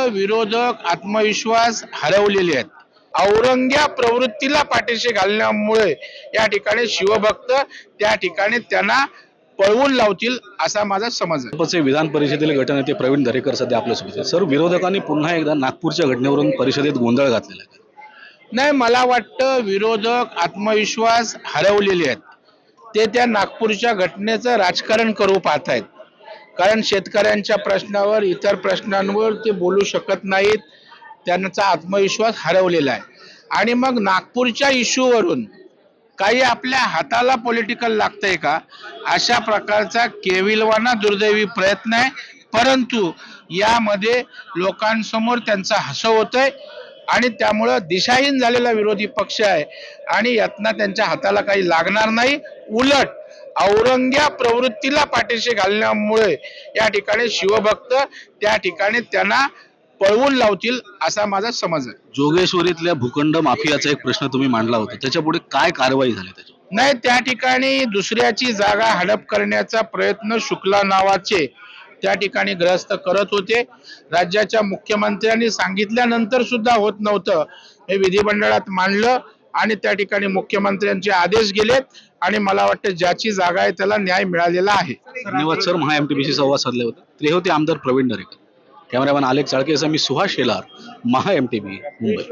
वाटतं विरोधक आत्मविश्वास हरवलेले आहेत. औरंग्या प्रवृत्तीला पाठीशी घालण्यामुळे या ठिकाणी शिवभक्त त्या ठिकाणी त्यांना पळवून लावतील असा माझा समज आहे. भाजपचे विधान परिषदेतील गटनेते प्रवीण दरेकर सध्या आपल्यासोबत आहेत. सर, विरोधकांनी पुन्हा एकदा नागपूरच्या घटनेवरून परिषदेत गोंधळ घातलेला आहे. नाही, मला वाटतं विरोधक आत्मविश्वास हरवलेले आहेत. ते त्या नागपूरच्या घटनेचं राजकारण करू पाहत आहेत. कारण शेतकऱ्यांच्या प्रश्नावर इतर प्रश्नांवर ते बोलू शकत नाहीत. त्यांचा आत्मविश्वास हरवलेला आहे आणि मग नागपूरच्या इश्यूवरून काही आपल्या हाताला पॉलिटिकल लागतंय का अशा प्रकारचा केविलवाना दुर्दैवी प्रयत्न आहे. परंतु यामध्ये लोकांसमोर त्यांचा हसव होतंय आणि त्यामुळं दिशाहीन झालेला विरोधी पक्ष आहे आणि यातनं त्यांच्या हाताला काही लागणार नाही. उलट औरंग्या प्रवृत्तीला पाठीशी घालण्यामुळे या ठिकाणी शिवभक्त त्या ठिकाणी त्यांना पळवून लावतील असा माझा समज आहे. जोगेश्वरीतल्या भूखंड माफियाचा एक प्रश्न तुम्ही मांडला होता, त्याच्या पुढे काय कारवाई झाली त्याच्यावर? नाही, त्या ठिकाणी दुसऱ्याची जागा हडप करण्याचा प्रयत्न शुक्ला नावाचे त्या ठिकाणी ग्रस्त करत होते. राज्याच्या मुख्यमंत्र्यांनी सांगितल्यानंतर सुद्धा होत नव्हतं. हे विधिमंडळात मांडलं आणि त्या ठिकाणी मुख्यमंत्र्यांचे आदेश गेलेत आणि मला वाटतं ज्याची जागा आहे त्याला न्याय मिळालेला आहे. धन्यवाद सर. महा MTBC संवाद साधले होते. ते होते आमदार प्रवीण दरेकर. कॅमेरामॅन आलेख चाळके, मी सुहास शेलार, महा MTB मुंबई.